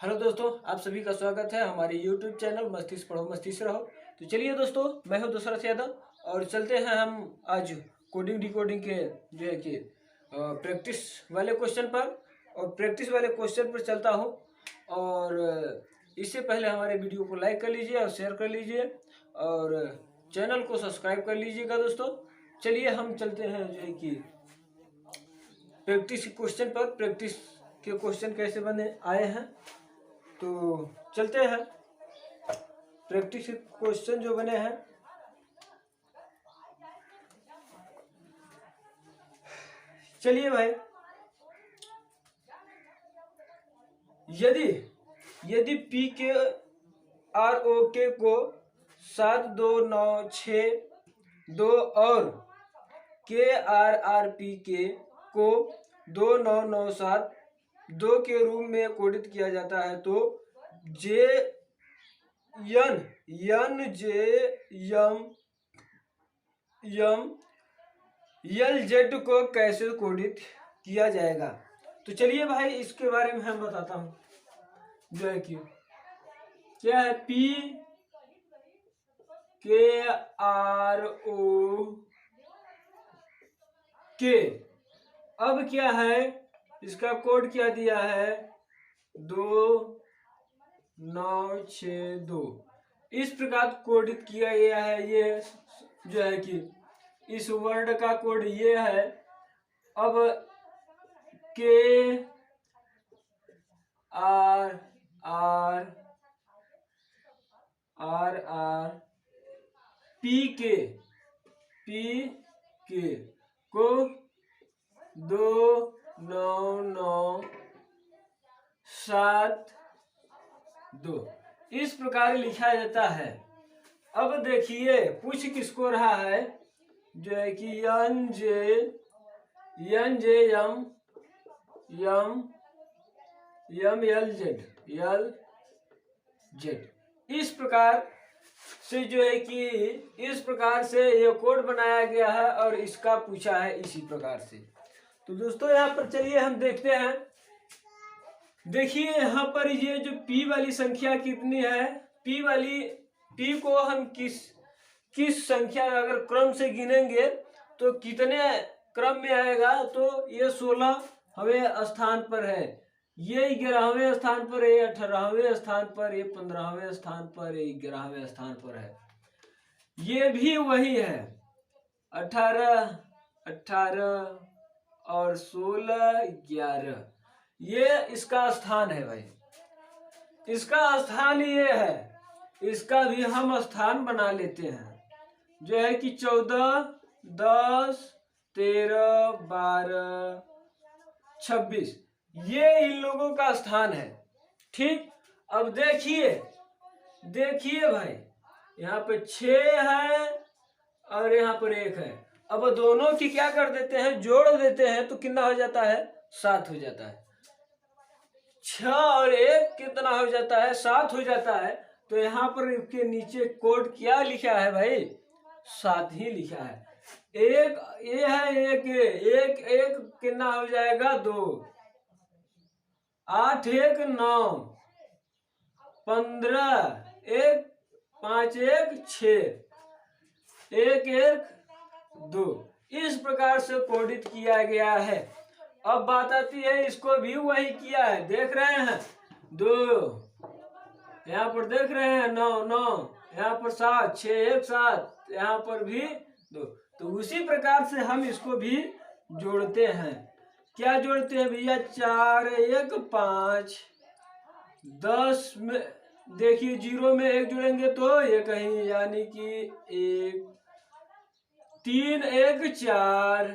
Hello दोस्तों, आप सभी का स्वागत है हमारे YouTube चैनल मस्ती से पढ़ो मस्ती से रहो। तो चलिए दोस्तों, मैं हूं दशरथ यादव और चलते हैं हम आज कोडिंग डिकोडिंग के जो है कि प्रैक्टिस वाले क्वेश्चन पर। और प्रैक्टिस वाले क्वेश्चन पर चलता हूं। और इससे पहले हमारे वीडियो को लाइक कर लीजिए और शेयर कर लीजिए और चैनल को सब्सक्राइब कर लीजिएगा दोस्तों। चलिए हम चलते हैं जो है कि प्रैक्टिस क्वेश्चन पर। प्रैक्टिस के क्वेश्चन कैसे बने आए हैं तो चलते हैं। प्रैक्टिस क्वेश्चन जो बने हैं, चलिए भाई। यदि यदि पी के आर ओ के को 7296 और के आर आर पी के को 2997 के रूप में कोडित किया जाता है तो J N J M L Z को कैसे कोडित किया जाएगा। तो चलिए भाई, इसके बारे में हम बताता हूँ। जो है कि क्या है, पी के आर ओ के। अब क्या है, इसका कोड क्या दिया है, 2962। इस प्रकार कोडित किया गया है। ये जो है कि इस वर्ड का कोड ये है। अब K R R R R P K को 2997 इस प्रकार लिखा जाता है। अब देखिए, पूछ किसको रहा है, जो है कि N J M L Z इस प्रकार से जो है कि इस प्रकार से ये कोड बनाया गया है और इसका पूछा है इसी प्रकार से। तो दोस्तों यहाँ पर चलिए हम देखते हैं। देखिए यहाँ पर ये जो पी वाली संख्या कितनी है, पी को हम किस संख्या अगर क्रम से गिनेंगे तो कितने क्रम में आएगा। तो ये 16वें स्थान पर है, ये 11वें स्थान पर है, 18वें स्थान पर, ये 15वें स्थान पर, ये 11वें स्थान पर है। ये भी वही है, 18 और 16 11, ये इसका स्थान है भाई। इसका स्थान ये है, इसका भी हम स्थान बना लेते हैं। जो है कि 14 10 13 12 26 ये इन लोगों का स्थान है। ठीक, अब देखिए भाई, यहाँ पे 6 है और यहाँ पर 1 है। अब दोनों की क्या कर देते हैं, जोड़ देते हैं तो कितना हो जाता है, 7 हो जाता है। 6 और 1 कितना हो जाता है, 7 हो जाता है। तो यहाँ पर इसके नीचे कोड क्या लिखा है भाई, 7 ही लिखा है। एक ये है, एक कितना हो जाएगा, 2 8 1 9 15 1 5 1 6 1 1 2 इस प्रकार से कोडित किया गया है। अब बात आती है, इसको भी वही किया है, देख रहे हैं 2, यहाँ पर देख रहे हैं 9 9, यहाँ पर 7 6 1 7, यहाँ पर भी 2। तो उसी प्रकार से हम इसको भी जोड़ते हैं। क्या जोड़ते हैं भैया, 4 1 5 10 में देखिए 0 में 1 जुड़ेंगे तो ये कहीं, यानी कि 1 3 1 4।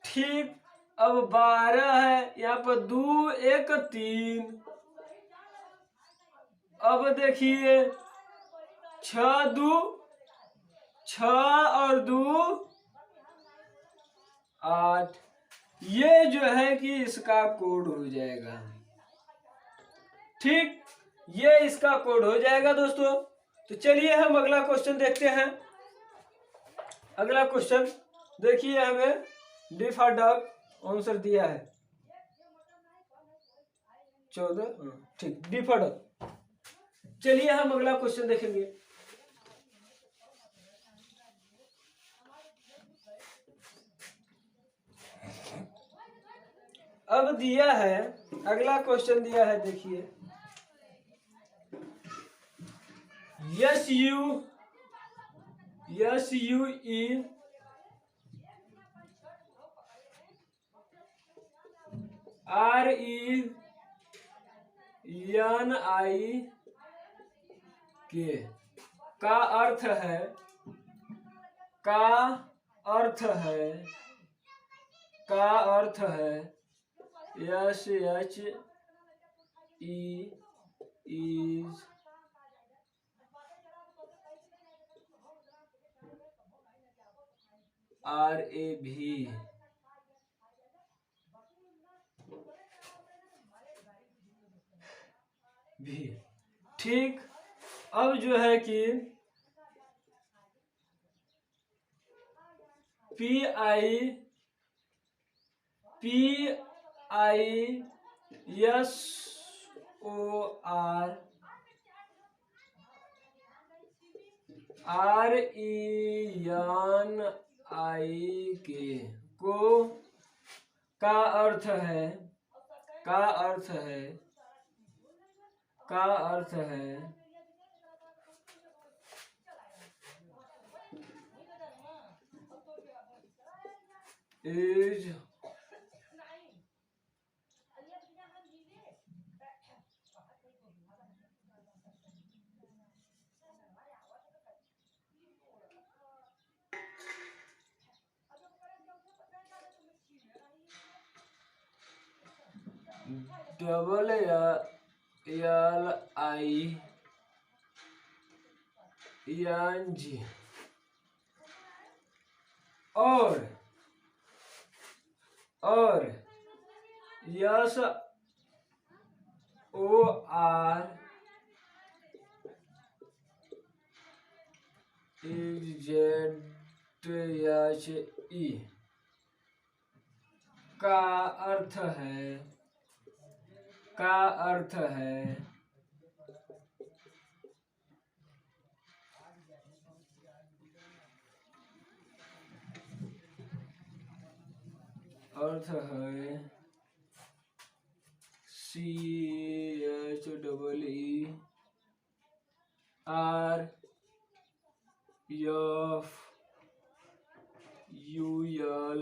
ठीक, अब 12 है, यहाँ पर 2 1 3। अब देखिए 6 2 6 और 2 8। ये जो है कि इसका कोड हो जाएगा। ठीक, ये इसका कोड हो जाएगा दोस्तों। तो चलिए हम अगला क्वेश्चन देखते हैं। अगला क्वेश्चन देखिए, हमें डी फॉर डॉग आंसर दिया है। 14, ठीक, डिफर्ड। चलिए हम अगला क्वेश्चन देखेंगे। अब दिया है, अगला क्वेश्चन दिया है, देखिए, SUE RENIK का अर्थ है, SHE is RAV, ठीक। अब जो है कि RENIK को का अर्थ है, is LING और SORZHE का अर्थ है CHEERFUL,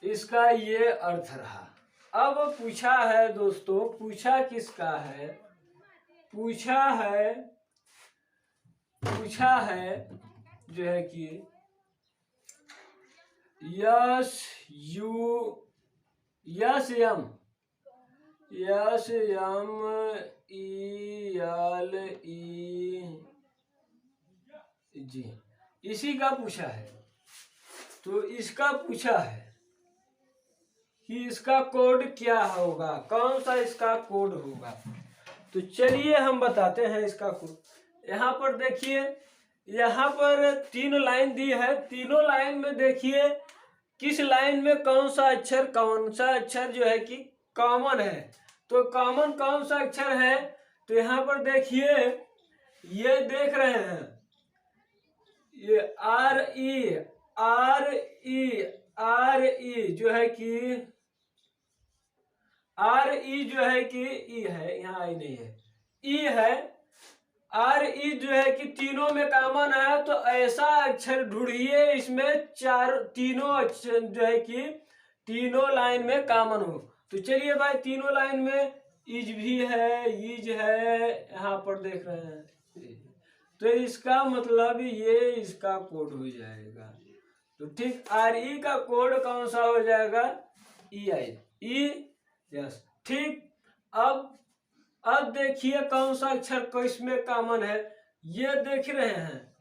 इसका ये अर्थ रहा। अब पूछा है दोस्तों, पूछा किसका है, पूछा है जो है कि SMELEG, इसी का पूछा है। तो इसका पूछा है कि इसका कोड क्या होगा, कौन सा इसका कोड होगा। तो चलिए हम बताते हैं इसका कोड। यहाँ पर देखिए, यहाँ पर 3 लाइन दी है, तीनों लाइन में देखिए किस लाइन में कौन सा अक्षर जो है कि कॉमन है। तो कॉमन कौन सा अक्षर है, तो यहाँ पर देखिए, ये देख रहे हैं, ये RE जो है कि ई है, यहाँ आई नहीं है, ई है। RE जो है कि तीनों में कॉमन है, तो ऐसा अक्षर ढूंढिए इसमें तीनों अक्षर जो है कि तीनों लाइन में कॉमन हो। तो चलिए भाई, तीनों लाइन में इज भी है, ईज है, यहाँ पर देख रहे हैं। तो इसका मतलब ये इसका कोड हो जाएगा। तो ठीक, RE का कोड कौन सा हो जाएगा, यस, ठीक। अब देखिए कौन सा अक्षर को इसमें कॉमन है, ये देख रहे हैं,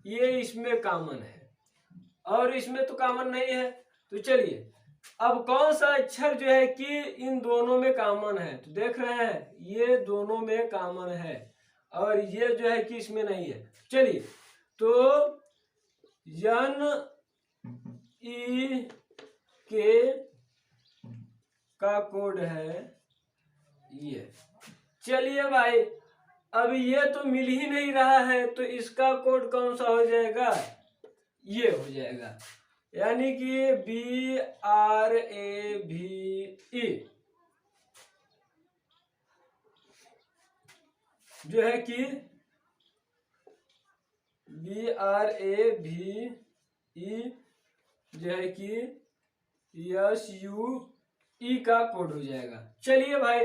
ये इसमें कॉमन है और इसमें तो कॉमन नहीं है। तो चलिए, अब कौन सा अक्षर जो है कि इन दोनों में कॉमन है, तो देख रहे हैं ये दोनों में कॉमन है और ये जो है कि इसमें नहीं है। चलिए, तो NEK का कोड है ये। चलिए भाई, अब ये तो मिल ही नहीं रहा है, तो इसका कोड कौन सा हो जाएगा, ये हो जाएगा, यानी कि BRAVE जो है कि BRAVE जो है कि SUE का कोड हो जाएगा। चलिए भाई,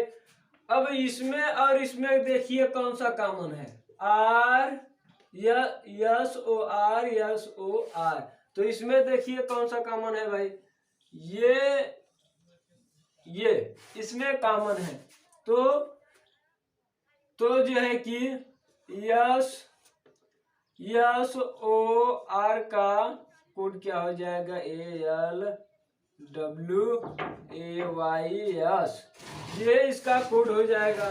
अब इसमें और इसमें देखिए कौन सा कॉमन है, SOR। तो इसमें देखिए कौन सा कॉमन है भाई, ये इसमें कॉमन है। तो जो है कि SOR का कोड क्या हो जाएगा, ALWAYS, ये इसका कोड हो जाएगा।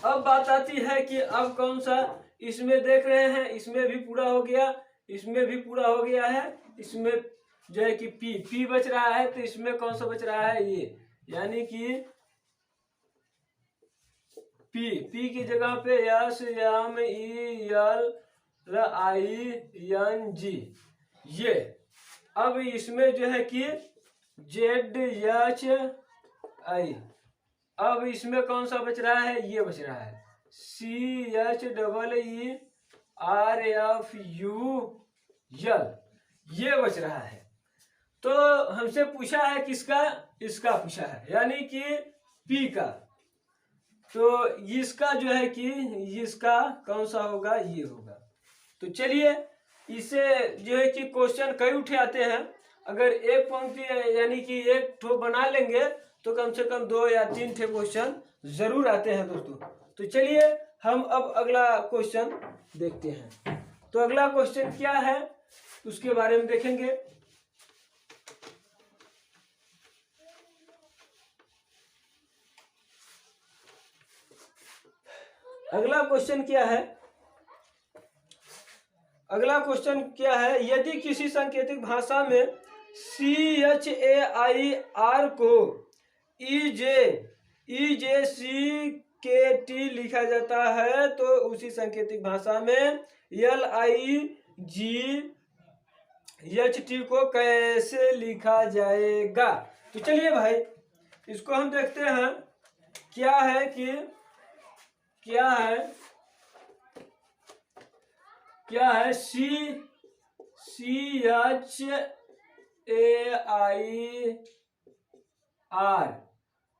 अब बात आती है कि अब कौन सा, इसमें देख रहे हैं, इसमें भी पूरा हो गया, इसमें भी पूरा हो गया है, इसमें जो है कि P बच रहा है, तो इसमें कौन सा बच रहा है, ये, यानी कि P की जगह पे SMELING, ये। अब इसमें जो है कि ZHI, अब इसमें कौन सा बच रहा है, ये बच रहा है CHEERFUL, ये बच रहा है। तो हमसे पूछा है किसका, इसका पूछा है, यानी कि P का। तो इसका जो है कि इसका कौन सा होगा, ये होगा। तो चलिए, इसे जो है कि क्वेश्चन कई उठे आते हैं, अगर एक पंक्ति यानी कि एक ठो बना लेंगे तो कम से कम 2 या 3 ठे क्वेश्चन जरूर आते हैं दोस्तों। तो चलिए हम अब अगला क्वेश्चन देखते हैं। तो अगला क्वेश्चन क्या है उसके बारे में देखेंगे। अगला क्वेश्चन क्या है, यदि किसी सांकेतिक भाषा में CHAIR को EJCKT लिखा जाता है, तो उसी सांकेतिक भाषा में LIGHT को कैसे लिखा जाएगा। तो चलिए भाई, इसको हम देखते हैं क्या है CHAIR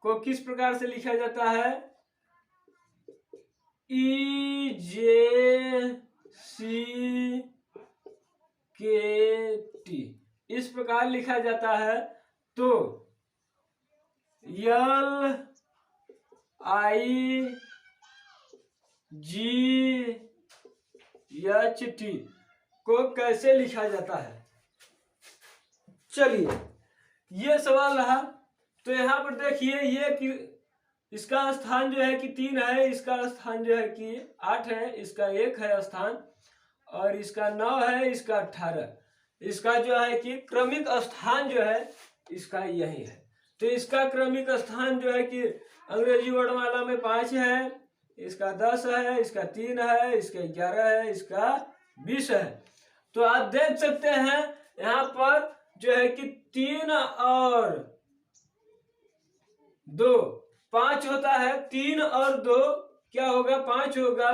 को किस प्रकार से लिखा जाता है, EJCKT इस प्रकार लिखा जाता है। तो LIGHT को कैसे लिखा जाता है। चलिए, ये सवाल रहा। तो यहाँ पर देखिए, ये कि इसका स्थान जो है कि 3 है, इसका स्थान जो है कि 8 है, इसका 1 है स्थान, और इसका 9 है, इसका 18, इसका जो है कि क्रमिक स्थान जो है इसका यही है। तो इसका क्रमिक स्थान जो है कि अंग्रेजी वर्णमाला में 5 है, इसका 10 है, इसका 3 है, इसका 11 है, इसका 20 है। तो आप देख सकते हैं यहाँ पर जो है कि 3 और 2 5 होता है, 3 और 2 क्या होगा, 5 होगा।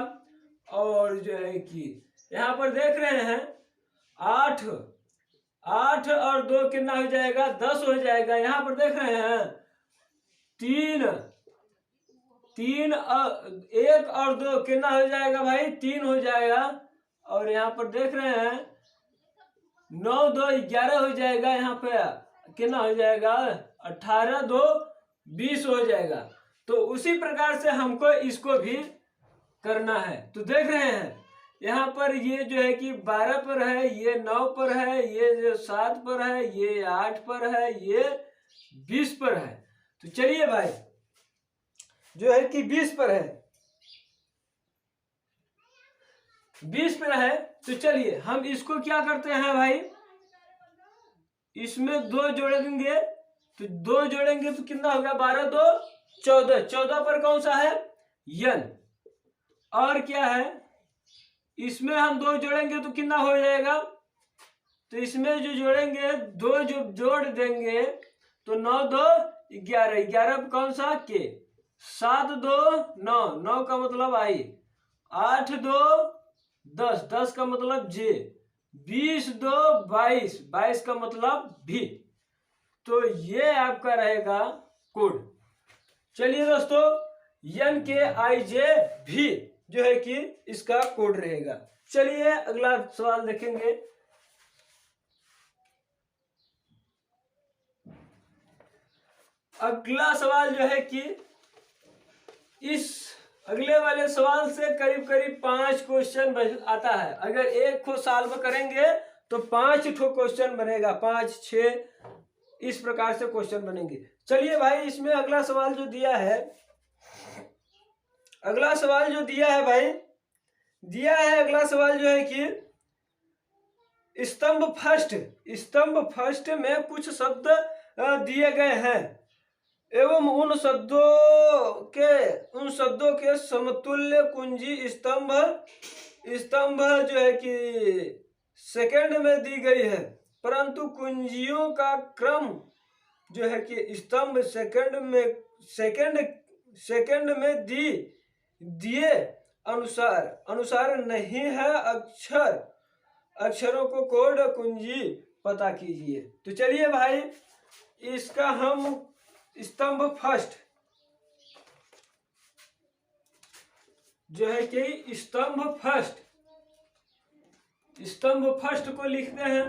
और जो है कि यहाँ पर देख रहे हैं 8 और 2 कितना हो जाएगा, 10 हो जाएगा। यहाँ पर देख रहे हैं 1 और 2 कितना हो जाएगा भाई, 3 हो जाएगा। और यहाँ पर देख रहे हैं 9 2 11 हो जाएगा, यहाँ पे कितना हो जाएगा, 18 2 20 हो जाएगा। तो उसी प्रकार से हमको इसको भी करना है। तो देख रहे हैं यहाँ पर ये जो है कि 12 पर है, ये 9 पर है, ये जो 7 पर है, ये 8 पर है, ये 20 पर है। तो चलिए भाई, जो है कि 20 पर है, 20 पर है। तो चलिए हम इसको क्या करते हैं भाई, इसमें 2 जोड़ देंगे तो 2 जोड़ेंगे तो कितना हो गया, 12 2 14, 14 पर कौन सा है, यन। और क्या है, इसमें हम 2 जोड़ेंगे तो कितना हो जाएगा, तो इसमें जो जोड़ेंगे 2 जो जोड़ देंगे तो 9 2 11, 11 पर कौन सा के, 7 2 9, 9 का मतलब आई, 8 2 10, 10 का मतलब जे, 20 2 22, 22 का मतलब भी। तो ये आपका रहेगा कोड। चलिए दोस्तों, एन के आई जे भी जो है कि इसका कोड रहेगा। चलिए अगला सवाल देखेंगे। अगला सवाल जो है कि इस अगले वाले सवाल से करीब करीब 5 क्वेश्चन आता है। अगर एक को सॉल्व करेंगे तो 5 ठो क्वेश्चन बनेगा, 5 6 इस प्रकार से क्वेश्चन बनेंगे। चलिए भाई, इसमें अगला सवाल जो दिया है, अगला सवाल जो दिया है भाई, दिया है अगला सवाल जो है कि स्तंभ फर्स्ट में कुछ शब्द दिए गए हैं एवं उन शब्दों के समतुल्य कुंजी स्तंभ जो है कि सेकंड में दी गई है, परंतु कुंजियों का क्रम जो है कि स्तंभ सेकंड में दिए अनुसार नहीं है। अक्षरों को कोड कुंजी पता कीजिए। तो चलिए भाई, इसका हम स्तंभ फर्स्ट जो है कि स्तंभ फर्स्ट को लिखते हैं।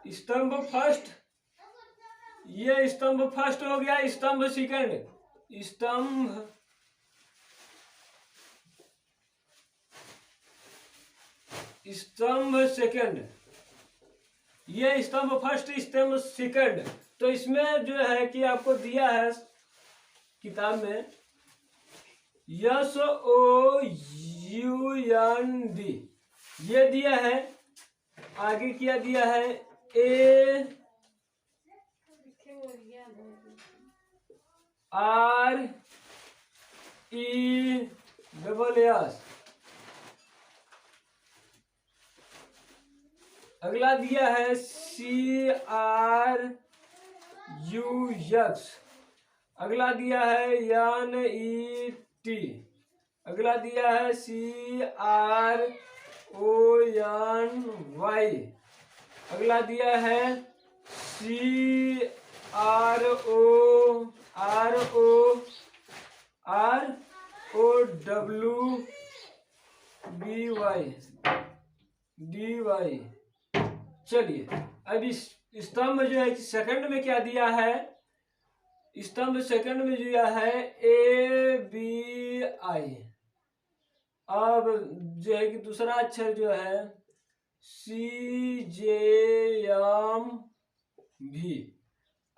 स्तंभ फर्स्ट, ये स्तंभ फर्स्ट हो गया। स्तंभ सेकंड, ये स्तंभ फर्स्ट, स्तंभ सेकंड। तो इसमें जो है कि आपको दिया है किताब में SOUND ये दिया है। आगे क्या दिया है, ARESS। अगला दिया है CRUX। अगला दिया है NET। अगला दिया है CRONY। अगला दिया है CROWBY। चलिए, अब इस स्तंभ जो है सेकंड में क्या दिया है, स्तंभ सेकंड में दिया है ABI। अब जो है कि दूसरा अक्षर जो है CJMV।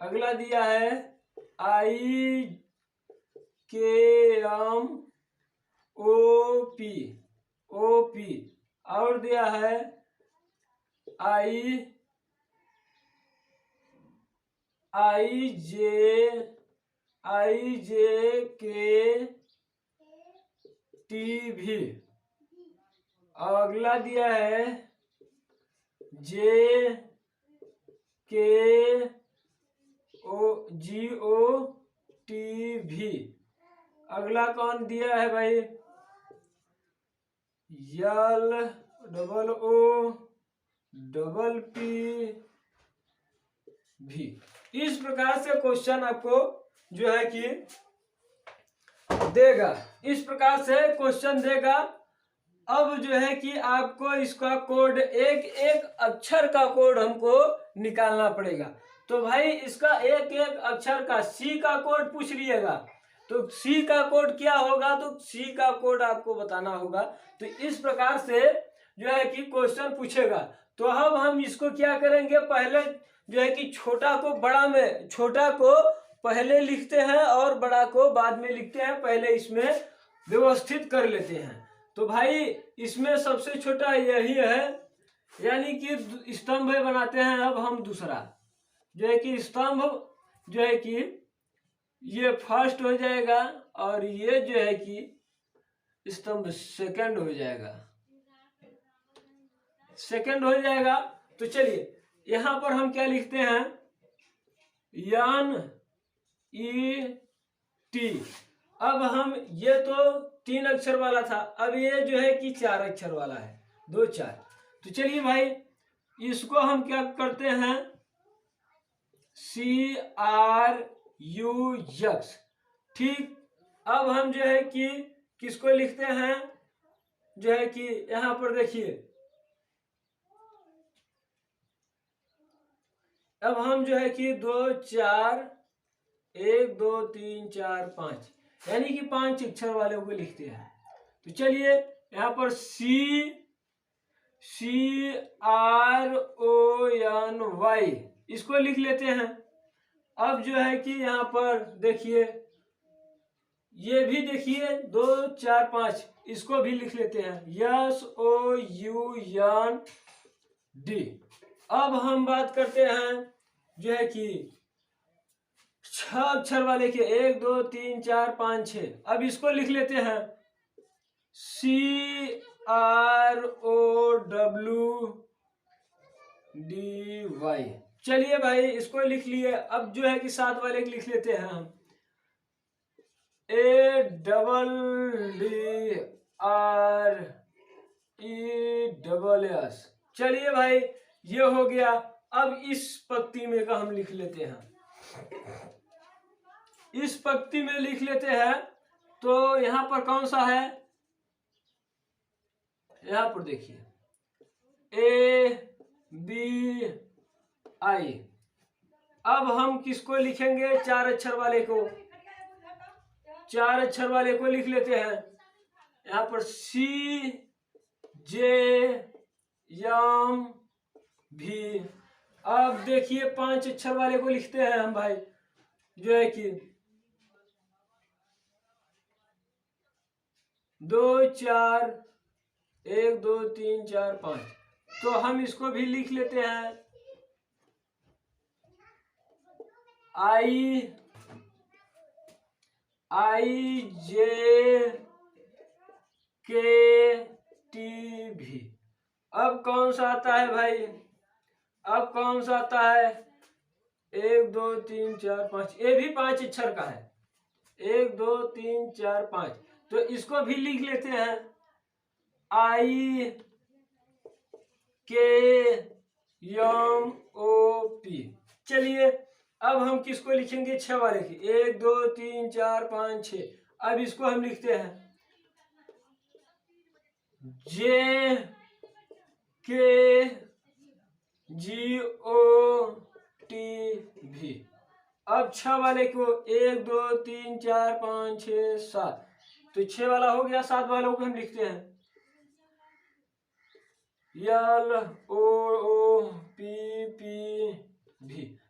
अगला दिया है IKMOP। और दिया है IJKTV। अगला दिया है JKGOTV। अगला कौन दिया है भाई, LOOPP। इस प्रकार से क्वेश्चन आपको जो है कि देगा, इस प्रकार से क्वेश्चन देगा। अब जो है कि आपको इसका कोड, एक एक अक्षर का कोड हमको निकालना पड़ेगा। तो भाई इसका एक एक अक्षर का, सी का कोड पूछ लिएगा तो सी का कोड क्या होगा, तो सी का कोड आपको बताना होगा। तो इस प्रकार से जो है कि क्वेश्चन पूछेगा। तो अब हम इसको क्या करेंगे, पहले जो है कि छोटा को बड़ा में, छोटा को पहले लिखते हैं और बड़ा को बाद में लिखते हैं। पहले इसमें व्यवस्थित कर लेते हैं। तो भाई इसमें सबसे छोटा यही है, यानी कि स्तंभ बनाते हैं। अब हम दूसरा जो है कि स्तंभ जो है कि ये फर्स्ट हो जाएगा और ये जो है कि स्तंभ सेकंड हो जाएगा, सेकंड हो जाएगा। तो चलिए यहां पर हम क्या लिखते हैं, यन ई टी। अब हम ये तो 3 अक्षर वाला था, अब ये जो है कि 4 अक्षर वाला है, 2 4। तो चलिए भाई इसको हम क्या करते हैं, CRUX। ठीक, अब हम जो है कि किसको लिखते हैं, जो है कि यहां पर देखिए, अब हम जो है कि 2 4 1 2 3 4 5 यानी कि 5 अक्षर वाले को लिखते हैं। तो चलिए यहां पर CRONY इसको लिख लेते हैं। अब जो है कि यहां पर देखिए, ये भी देखिए 2 4 5 इसको भी लिख लेते हैं, SOUND। अब हम बात करते हैं जो है कि 6 अक्षर वाले के, 1 2 3 4 5 6। अब इसको लिख लेते हैं, CROWDY। चलिए भाई इसको लिख लिए। अब जो है कि 7 वाले के लिख लेते हैं हम, ADDRESS। चलिए भाई ये हो गया। अब इस पंक्ति में का हम लिख लेते हैं, इस पंक्ति में लिख लेते हैं। तो यहां पर कौन सा है, यहां पर देखिए ABI। अब हम किसको लिखेंगे, 4 अक्षर वाले को, 4 अक्षर वाले को लिख लेते हैं। यहां पर CJM भी। अब देखिए 5 अक्षर वाले को लिखते हैं हम भाई, जो है कि 2 4 1 2 3 4 5। तो हम इसको भी लिख लेते हैं, IJKTV। अब कौन सा आता है भाई, अब कौन सा आता है, 1 2 3 4 5, ये भी 5 अक्षर का है, 1 2 3 4 5। तो इसको भी लिख लेते हैं, IKMOP। चलिए अब हम किसको लिखेंगे, 6 वाले की, 1 2 3 4 5 6। अब इसको हम लिखते हैं, JKGOTV। अब 6 वाले को 1 2 3 4 5 6 7। तो 6 वाला हो गया, 7 वालों को हम लिखते हैं, LOOPPV।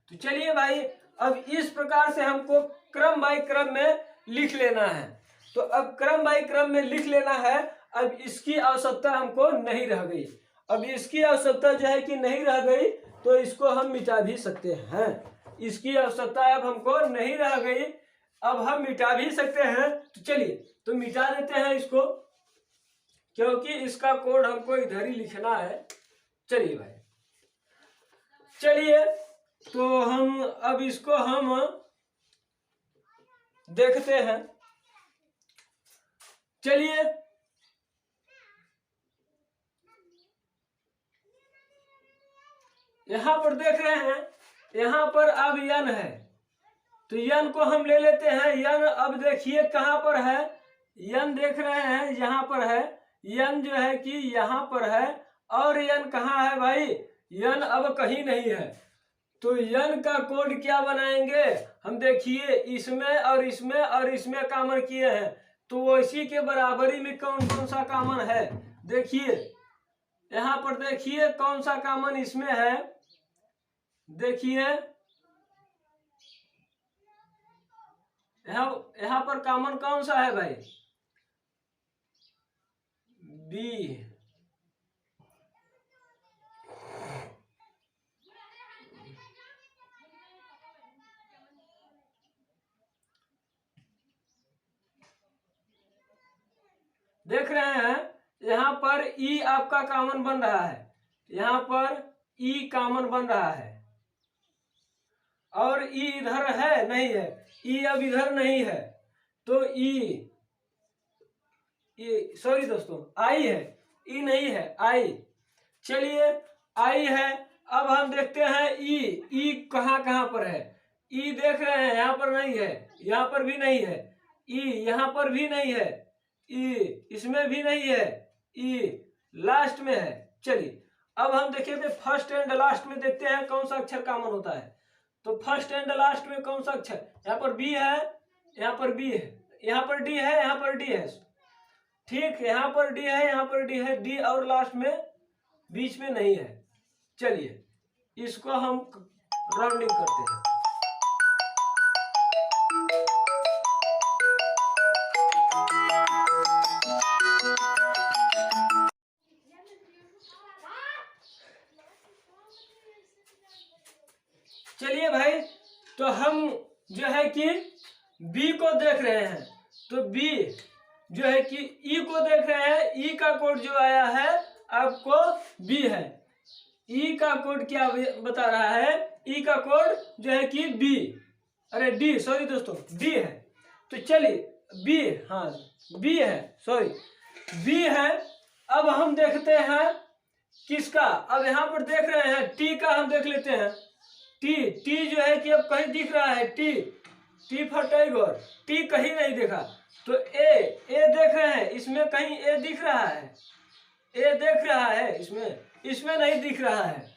तो चलिए भाई अब इस प्रकार से हमको क्रम बाय क्रम में लिख लेना है। तो अब क्रम बाय क्रम में लिख लेना है। अब इसकी आवश्यकता हमको नहीं रह गई, अब इसकी आवश्यकता जो है कि नहीं रह गई, तो इसको हम मिटा भी सकते हैं। इसकी आवश्यकता अब हमको नहीं रह गई, अब हम मिटा भी सकते हैं। तो चलिए तो मिटा देते हैं इसको, क्योंकि इसका कोड हमको इधर ही लिखना है। चलिए भाई, चलिए तो हम अब इसको हम देखते हैं। चलिए यहां पर देख रहे हैं, यहां पर अब यन है, तो यन को हम ले लेते हैं। यन अब देखिए कहां पर है, यन देख रहे हैं यहां पर है, यन जो है कि यहां पर है, और यन कहाँ है भाई, यन अब कहीं नहीं है। तो यन का कोड क्या बनाएंगे हम, देखिए इसमें और इसमें और इसमें कॉमन किए हैं, तो इसी के बराबरी में कौन कौन सा कॉमन है, देखिए यहां पर देखिए कौन सा कॉमन इसमें है, देखिए यहां पर कॉमन कौन सा है भाई, बी। देख रहे हैं यहाँ पर ई आपका कॉमन बन रहा है, यहाँ पर ई कॉमन बन रहा है और ई इधर है नहीं है, ई अब इधर नहीं है तो ई सॉरी दोस्तों आई है, ई नहीं है आई। चलिए आई है, अब हम देखते हैं ई कहाँ कहाँ पर है। ई देख रहे हैं यहाँ पर नहीं है, यहाँ पर भी नहीं है, ई यहाँ पर भी नहीं है, ई इसमें भी नहीं है, ई लास्ट में है। चलिए अब हम देखिए थे फर्स्ट एंड लास्ट में देखते हैं कौन सा अक्षर कॉमन होता है। तो फर्स्ट एंड लास्ट में कौन सा अक्षर, यहाँ पर बी है, यहाँ पर बी है, यहाँ पर डी है, यहाँ पर डी है, ठीक, यहाँ पर डी है, यहाँ पर डी है, डी और लास्ट में बीच में नहीं है। चलिए इसको हम राउंडिंग करते हैं। चलिए भाई, तो हम जो है कि बी को देख रहे हैं, तो बी जो है कि ई को देख रहे हैं, ई का कोड जो आया है आपको बी है। ई का कोड क्या बता रहा है, ई का कोड जो है कि बी, अरे डी सॉरी दोस्तों डी है। तो चलिए बी, हाँ बी है, सॉरी बी है। अब हम देखते हैं किसका, अब यहाँ पर देख रहे हैं टी का, हम देख लेते हैं टी जो है कि अब कहीं दिख रहा है, टी फॉर टाइगर, टी कहीं नहीं देखा। तो ए देख रहे हैं, इसमें कहीं ए दिख रहा है, ए देख रहा है, इसमें नहीं दिख रहा है,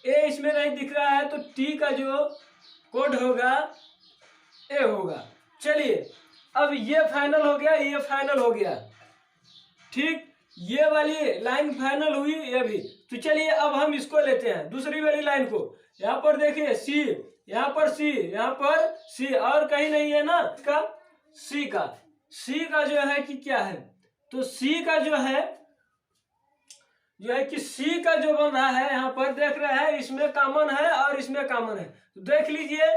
ए इसमें नहीं दिख रहा है, तो टी का जो कोड होगा ए होगा। चलिए अब ये फाइनल हो गया, ये फाइनल हो गया, ठीक, ये वाली लाइन फाइनल हुई ये भी। तो चलिए अब हम इसको लेते हैं दूसरी वाली लाइन को। यहाँ पर देखिए सी, यहाँ पर सी, यहाँ पर सी, और कहीं नहीं है ना का सी का जो है कि क्या है, तो सी का जो है कि सी का जो बन रहा है, यहाँ पर देख रहे हैं इसमें कॉमन है और इसमें कॉमन है। तो देख लीजिए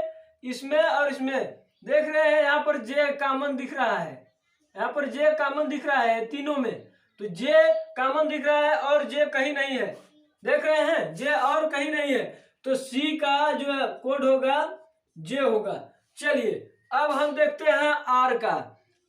इसमें और इसमें देख रहे हैं, यहाँ पर जे कॉमन दिख रहा है, यहाँ पर जे कॉमन दिख रहा है तीनों में, तो जे कॉमन दिख रहा है और जे कहीं नहीं है, देख रहे हैं जे और कहीं नहीं है, तो सी का जो है कोड होगा जे होगा। चलिए अब हम देखते हैं आर का,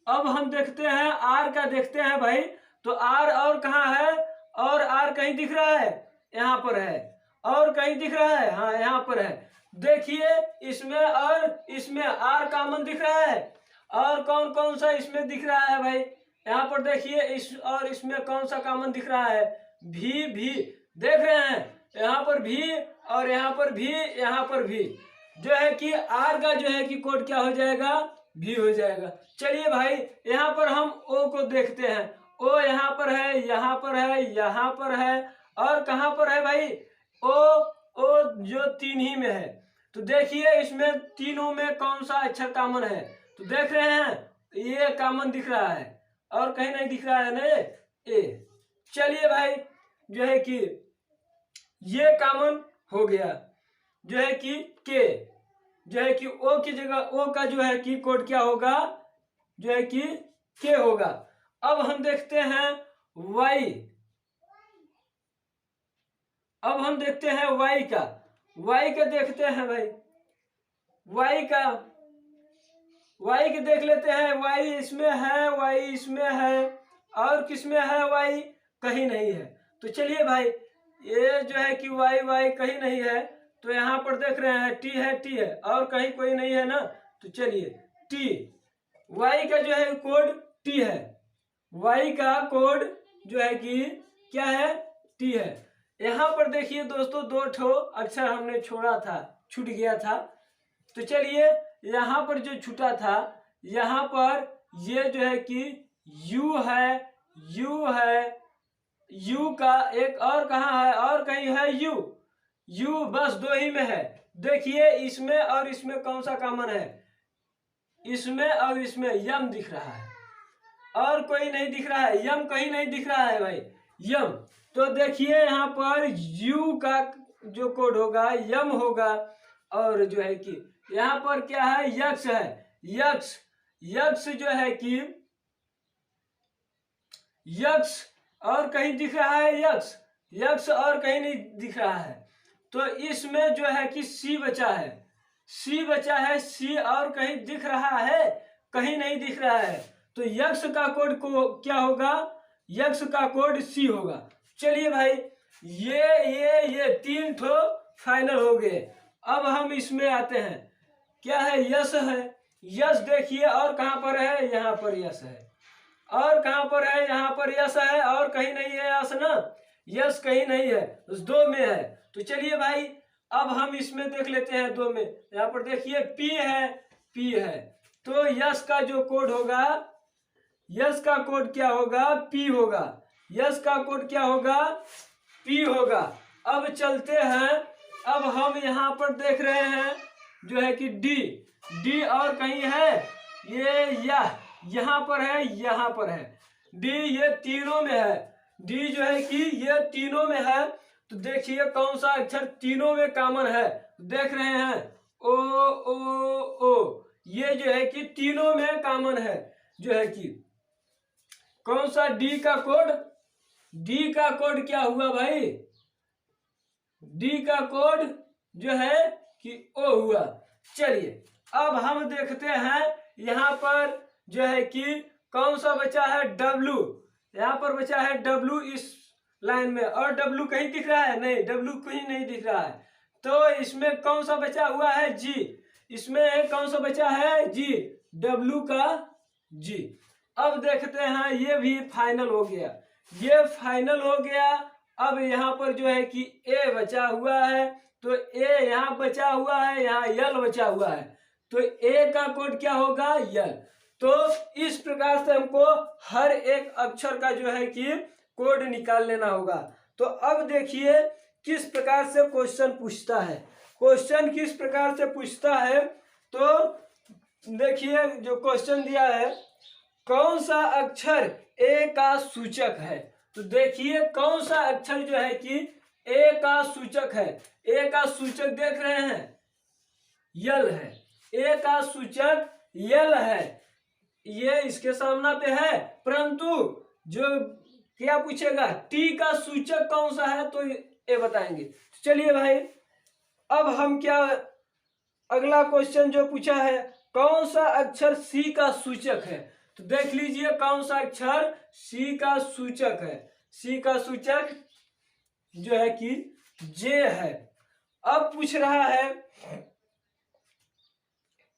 अब हम देखते हैं आर का, देखते हैं भाई, तो आर और कहाँ है, और आर कहीं दिख रहा है, यहाँ पर है, और कहीं दिख रहा है, हाँ यहाँ पर है। देखिए इसमें और इसमें आर कॉमन दिख रहा है, और कौन कौन सा इसमें दिख रहा है भाई, यहाँ पर देखिए इस और इसमें कौन सा कॉमन दिख रहा है, भी देख रहे हैं, यहाँ पर भी और यहाँ पर भी, यहाँ पर भी, जो है कि आर का जो है कि कोड क्या हो जाएगा, भी हो जाएगा। चलिए भाई यहाँ पर हम ओ को देखते हैं, ओ यहाँ पर है, यहाँ पर है, यहाँ पर है, और कहाँ पर है भाई, ओ जो तीन ही में है। तो देखिए इसमें तीनों में कौन सा अक्षर कॉमन है, तो देख रहे हैं ये कॉमन दिख रहा है और कहीं नहीं दिख रहा है ना ए। चलिए भाई जो है कि ये कॉमन हो गया, जो है कि के, जो है कि ओ की जगह ओ का जो है कि कोड क्या होगा, जो है कि के होगा। अब हम देखते हैं वाई, अब हम देखते हैं वाई का, वाई का देखते हैं भाई, वाई के देख लेते हैं, वाई इसमें है, वाई इसमें है, और किसमें है वाई, कहीं नहीं है। तो चलिए भाई ये जो है कि वाई कहीं नहीं है, तो यहाँ पर देख रहे हैं टी है और कहीं कोई नहीं है ना, तो चलिए टी, वाई का जो है कोड टी है, वाई का कोड जो है कि क्या है, टी है। यहाँ पर देखिए दोस्तों दो ठो अक्षर हमने छोड़ा था, छूट गया था, तो चलिए यहाँ पर जो छूटा था, यहाँ पर ये जो है कि यू है, यू का एक और कहाँ है, और कहीं है यू बस दो ही में है। देखिए इसमें और इसमें कौन सा कॉमन है, इसमें और इसमें यम दिख रहा है, और कोई नहीं दिख रहा है, यम कहीं नहीं दिख रहा है भाई, यम। तो देखिए यहाँ पर यू का जो कोड होगा यम होगा, और जो है कि यहाँ पर क्या है, यक्स है, यक्स जो है कि यक्स और कहीं दिख रहा है यक्स, यक्स और कहीं नहीं दिख रहा है। तो इसमें जो है कि सी बचा है, सी बचा है, सी और कहीं दिख रहा है, कहीं नहीं दिख रहा है। तो यक्स का कोड को क्या होगा, यक्स का कोड सी होगा। चलिए भाई ये तीन ठो फाइनल हो गए। अब हम इसमें आते हैं, क्या है, यस है। यस देखिए और कहां पर है, यहाँ पर यस है, और कहां पर है, यहाँ पर यस है, और कहीं नहीं है यस ना, यस कहीं नहीं है, उस दो में है। तो चलिए भाई अब हम इसमें देख लेते हैं दो में। यहाँ पर देखिए पी है, पी है, तो यस का जो कोड होगा, यस का कोड क्या होगा, पी होगा, यस का कोड क्या होगा, पी होगा। अब चलते हैं, अब हम यहाँ पर देख रहे हैं जो है कि डी, डी और कहीं है, ये यहाँ पर है, यहाँ पर है, डी ये तीनों में है, डी जो है कि ये तीनों में है। तो देखिए कौन सा अक्षर तीनों में कॉमन है, देख रहे हैं ओ ओ ओ, ये जो है कि तीनों में कॉमन है, जो है कि कौन सा, डी का कोड, डी का कोड क्या हुआ भाई, डी का कोड जो है कि ओ हुआ। चलिए अब हम देखते हैं यहाँ पर जो है कि कौन सा बचा है, डब्लू, यहाँ पर बचा है डब्लू इस लाइन में, और डब्लू कहीं दिख रहा है, नहीं डब्लू कहीं नहीं दिख रहा है। तो इसमें कौन सा बचा हुआ है, जी, इसमें कौन सा बचा है, जी, डब्लू का जी। अब देखते हैं ये भी फाइनल हो गया, ये फाइनल हो गया। अब यहाँ पर जो है कि ए बचा हुआ है, तो ए यहाँ बचा हुआ है, यहाँ यल बचा हुआ है, तो ए का कोड क्या होगा, यल। तो इस प्रकार से हमको हर एक अक्षर का जो है कि कोड निकाल लेना होगा। तो अब देखिए किस प्रकार से क्वेश्चन पूछता है, क्वेश्चन किस प्रकार से पूछता है। तो देखिए जो क्वेश्चन दिया है, कौन सा अक्षर ए का सूचक है। तो देखिए कौन सा अक्षर जो है कि ए का सूचक है, ए का सूचक देख रहे हैं, यल है, ए का सूचक यल है, ये इसके सामने पे है। परंतु जो क्या पूछेगा, टी का सूचक कौन सा है, तो ये बताएंगे। चलिए भाई अब हम क्या, अगला क्वेश्चन जो पूछा है, कौन सा अक्षर सी का सूचक है। तो देख लीजिए कौन सा अक्षर सी का सूचक है, सी का सूचक जो है कि जे है। अब पूछ रहा है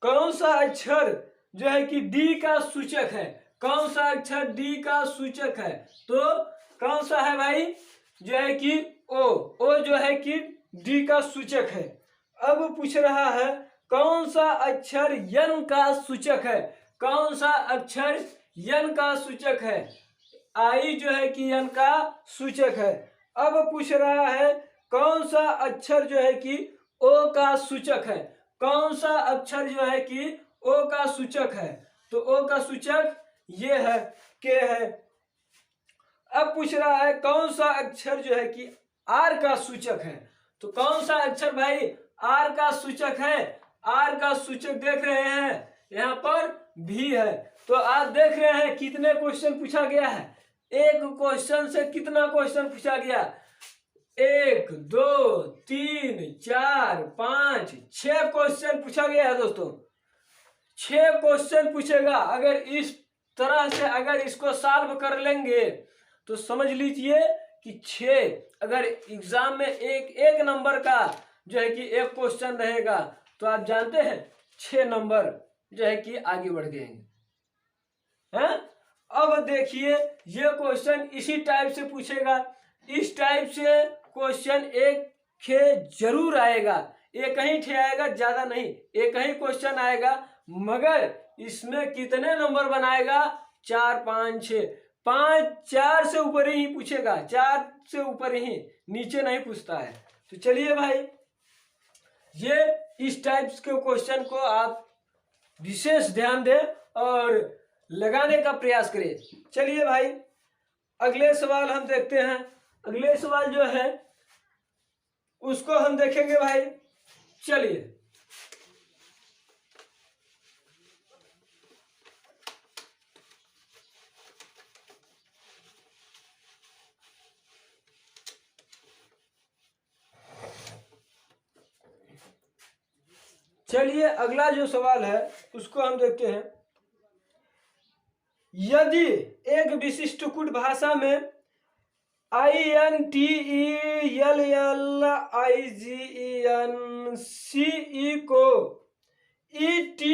कौन सा अक्षर जो है कि डी का सूचक है, कौन सा अक्षर डी का सूचक है। तो कौन सा है भाई, जो है कि ओ, ओ जो है कि डी का सूचक है। अब पूछ रहा है कौन सा अक्षर यन का सूचक है, कौन सा अक्षर यन का सूचक है, आई जो है कि यन का सूचक है। अब पूछ रहा है कौन सा अक्षर जो है कि ओ का सूचक है, कौन सा अक्षर जो है कि ओ का सूचक है। तो ओ का सूचक ये है, के है। अब पूछ रहा है कौन सा अक्षर जो है कि आर का सूचक है। तो कौन सा अक्षर भाई आर का सूचक है, आर का सूचक देख रहे हैं यहाँ पर भी है। तो आप देख रहे हैं कितने क्वेश्चन पूछा गया है, एक क्वेश्चन से कितना क्वेश्चन पूछा गया, 1 2 3 4 5 6 क्वेश्चन पूछा गया है दोस्तों, 6 क्वेश्चन पूछेगा। अगर इस तरह से अगर इसको सॉल्व कर लेंगे तो समझ लीजिए कि 6, अगर एग्जाम में एक नंबर का जो है कि एक क्वेश्चन रहेगा तो आप जानते हैं 6 नंबर जो है कि आगे बढ़ गए हैं। अब देखिए ये क्वेश्चन इसी टाइप से पूछेगा, इस टाइप से क्वेश्चन एक जरूर आएगा, एक ही ठे आएगा, ज्यादा नहीं, एक ही क्वेश्चन आएगा। मगर इसमें कितने नंबर बनाएगा, 4 5 6, 5 4 से ऊपर ही पूछेगा, 4 से ऊपर ही, नीचे नहीं पूछता है। तो चलिए भाई ये इस टाइप के क्वेश्चन को आप विशेष ध्यान दें और लगाने का प्रयास करें। चलिए भाई अगले सवाल हम देखते हैं, अगले सवाल जो है उसको हम देखेंगे भाई। चलिए चलिए अगला जो सवाल है उसको हम देखते हैं। यदि एक विशिष्ट कुट भाषा में INTELLIGENCE को ETNIGILLEECNE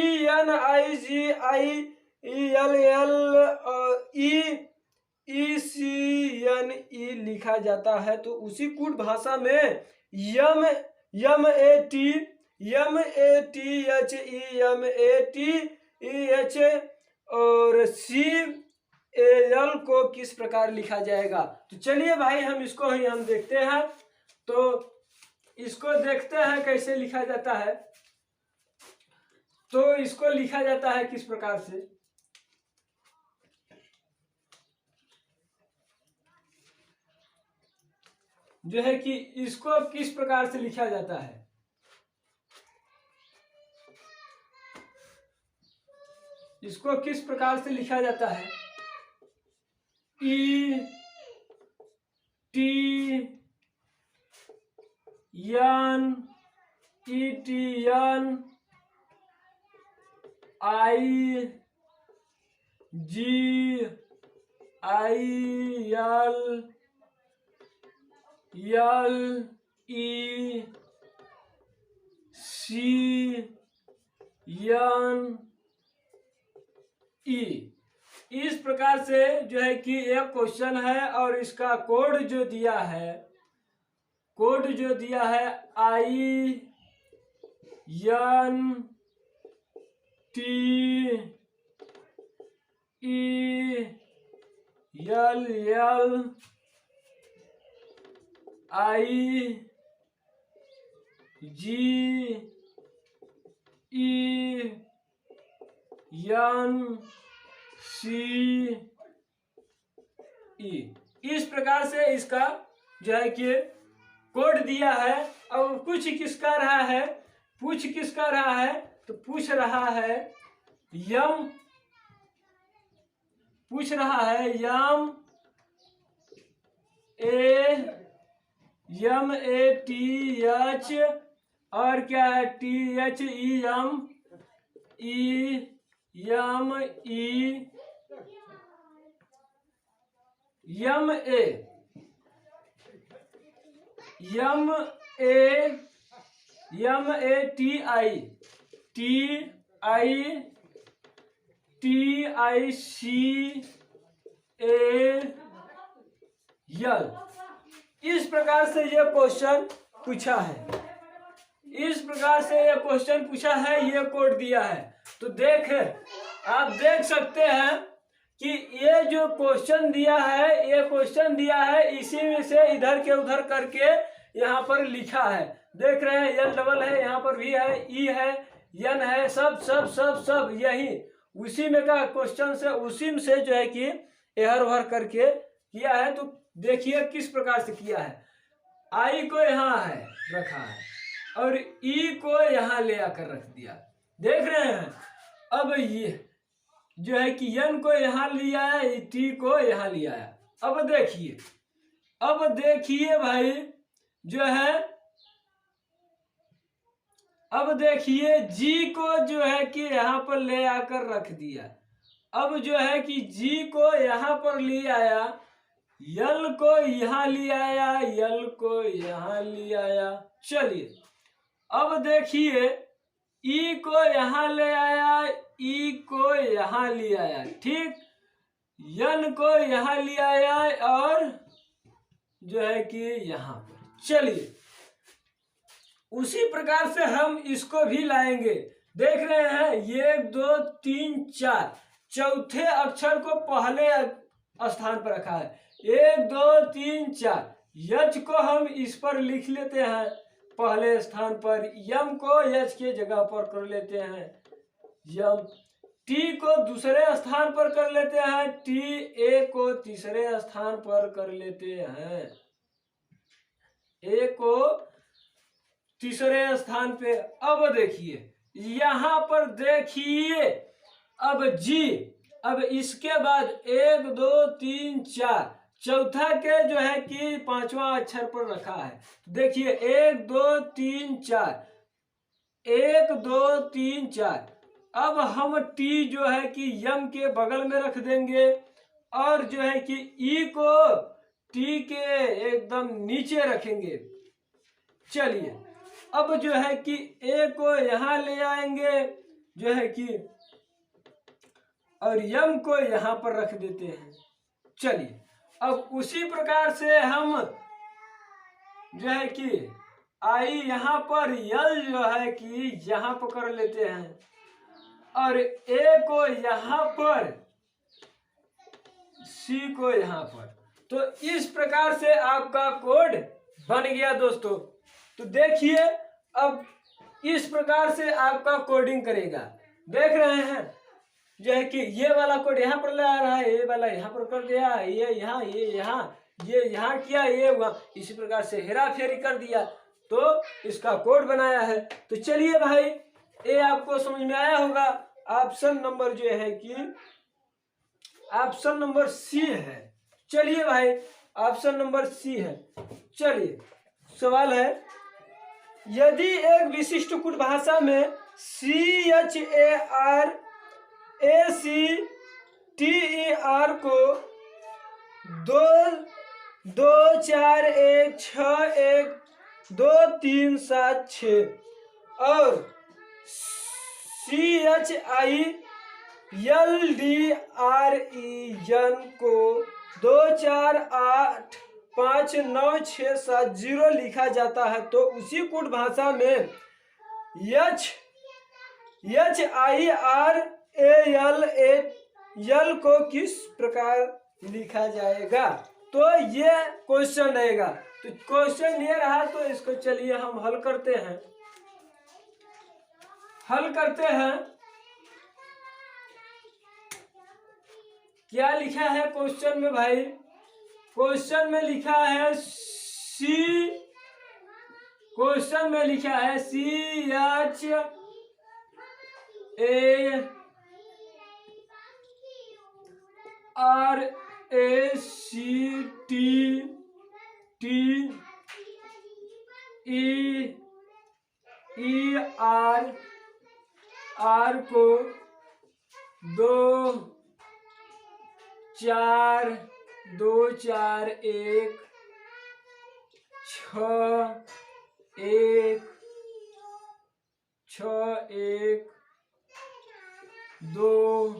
लिखा जाता है, तो उसी कूट भाषा में MATHEMATH और CAL को किस प्रकार लिखा जाएगा। तो चलिए भाई हम इसको ही हम देखते हैं। तो इसको देखते हैं कैसे लिखा जाता है। तो इसको लिखा जाता है किस प्रकार से, जो है कि इसको किस प्रकार से लिखा जाता है। इसको किस प्रकार से लिखा जाता है। इस प्रकार से जो है कि एक क्वेश्चन है और इसका कोड जो दिया है, इस प्रकार से इसका जो है कि कोड दिया है। अब पूछ किसका रहा है, तो पूछ रहा है MATH और क्या है THEME MATICAL। इस प्रकार से ये क्वेश्चन पूछा है, ये कोड दिया है। तो आप देख सकते हैं कि ये जो क्वेश्चन दिया है, इसी में से इधर के उधर करके यहाँ पर लिखा है। देख रहे हैं L डबल है, यहाँ पर V है, E है, N है, सब यही उसी में का क्वेश्चन से, उसी में से जो है कि एहर ओहर करके किया है। तो देखिए किस प्रकार से किया है। I को यहाँ है रखा है और E को यहाँ ले आकर रख दिया, देख रहे हैं। अब ये जो है कि N को यहाँ लिया है, T को यहाँ लिया है। अब देखिए भाई जो है, अब देखिए G को जो है कि यहाँ पर ले आकर रख दिया। अब जो है कि G को यहाँ पर ले आया, L को यहाँ ले आया, L को यहाँ ले आया। चलिए अब देखिए E को यहाँ ले आया, E को यहाँ ले आया, ठीक। N को यहाँ ले आया और जो है कि यहाँ पर। चलिए उसी प्रकार से हम इसको भी लाएंगे। देख रहे हैं 1 2 3 4, चौथे अक्षर को पहले स्थान पर रखा है। 1 2 3 4, H को हम इस पर लिख लेते हैं पहले स्थान पर, M को H के जगह पर कर लेते हैं M, T को दूसरे स्थान पर कर लेते हैं T, A को तीसरे स्थान पर कर लेते हैं, A को तीसरे स्थान पे। अब देखिए यहाँ पर देखिए, अब G, अब इसके बाद 1 2 3 4, चौथा के जो है कि पांचवा अक्षर पर रखा है। देखिए 1 2 3 4, 1 2 3 4। अब हम टी जो है कि यम के बगल में रख देंगे और जो है कि ई को टी के एकदम नीचे रखेंगे। चलिए अब जो है कि ए को यहां ले आएंगे जो है कि, और यम को यहां पर रख देते हैं। चलिए अब उसी प्रकार से हम जो है कि आई यहां पर, यल जो है कि यहां पकड़ लेते हैं और ए को यहां पर, सी को यहां पर। तो इस प्रकार से आपका कोड बन गया दोस्तों। तो देखिए अब इस प्रकार से आपका कोडिंग करेगा। देख रहे हैं जो है कि ये वाला कोड यहाँ पर ला रहा है, ये वाला यहाँ पर कर दिया, ये यहाँ, ये यहाँ किया, ये हुआ। इसी प्रकार से हेरा फेरी कर दिया तो इसका कोड बनाया है। तो चलिए भाई ये आपको समझ में आया होगा। ऑप्शन नंबर जो है कि ऑप्शन नंबर सी है। चलिए भाई ऑप्शन नंबर सी है। चलिए सवाल है, यदि एक विशिष्ट कुट भाषा में CHARACTER को 2 2 4 1 6 1 2 3 7 6 और CHILDREN को 2 4 8 5 9 6 7 0 लिखा जाता है तो उसी कुट भाषा में HIRAL को किस प्रकार लिखा जाएगा। तो ये क्वेश्चन रहेगा। तो क्वेश्चन ये रहा, तो इसको चलिए हम हल करते हैं। क्या लिखा है क्वेश्चन में भाई? क्वेश्चन में लिखा है CHARACTER को 2 4 2 4 1 6 1 6 1 2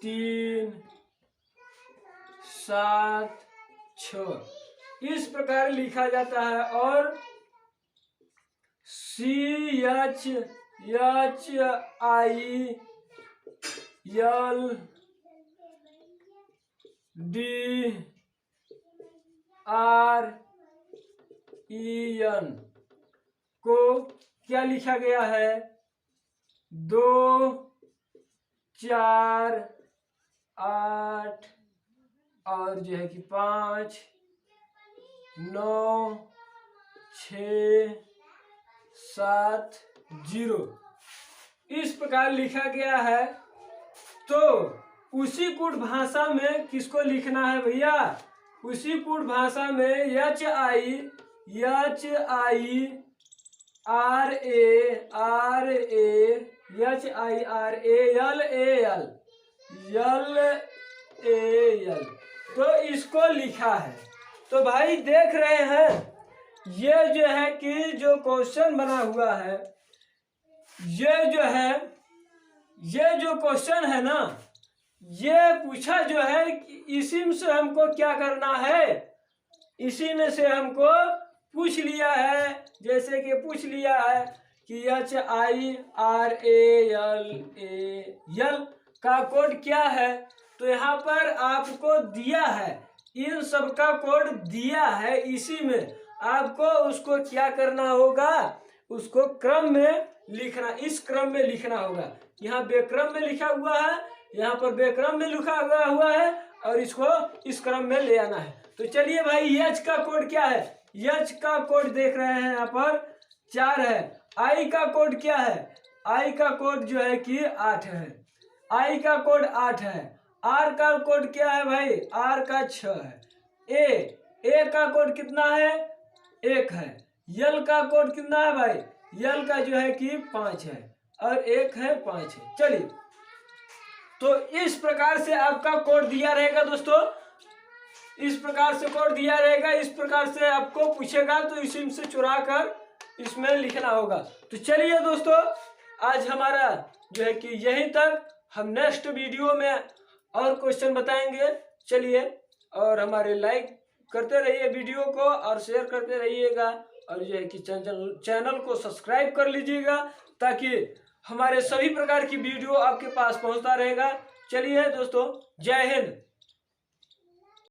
3 7 6 इस प्रकार लिखा जाता है। और CHILDREN को क्या लिखा गया है? 2 4 8 और जो है कि 5 9 6 7 0 इस प्रकार लिखा गया है। तो उसी कुट भाषा में किसको लिखना है भैया? उसी कुट भाषा में HIRAL तो इसको लिखा है। तो भाई देख रहे हैं ये जो है कि जो क्वेश्चन बना हुआ है, ये जो क्वेश्चन है ना, ये पूछा जो है कि इसी में से हमको क्या करना है, इसी में से हमको पूछ लिया है। जैसे कि पूछ लिया है कि HIRAL का कोड क्या है। तो यहाँ पर आपको दिया है, इन सब का कोड दिया है। इसी में आपको उसको क्या करना होगा, उसको क्रम में लिखना, इस क्रम में लिखना होगा। यहाँ बेक्रम में लिखा हुआ है, यहाँ पर बेक्रम में लिखा हुआ है और इसको इस क्रम में ले आना है। तो चलिए भाई एच का कोड क्या है? एच का कोड देख रहे हैं यहाँ पर 4 है। आई का कोड क्या है? आई का कोड जो है कि 8 है। आई का कोड 8 है। आर का कोड क्या है भाई? आर का 6 है। ए का कोड कितना है? 1 है। यल का कोड कितना है भाई, यल का जो है कि 5 है और एक है 5 है। चलिए, तो इस प्रकार से आपका कोड दिया रहेगा दोस्तों, इस प्रकार से कोड दिया रहेगा, इस प्रकार से आपको पूछेगा तो इसी से चुरा कर इसमें लिखना होगा। तो चलिए दोस्तों, आज हमारा जो है कि यहीं तक, हम नेक्स्ट वीडियो में और क्वेश्चन बताएंगे। चलिए, और हमारे लाइक करते रहिए वीडियो को और शेयर करते रहिएगा, और जो है कि चैनल को सब्सक्राइब कर लीजिएगा, ताकि हमारे सभी प्रकार की वीडियो आपके पास पहुंचता रहेगा। चलिए दोस्तों, जय हिंद।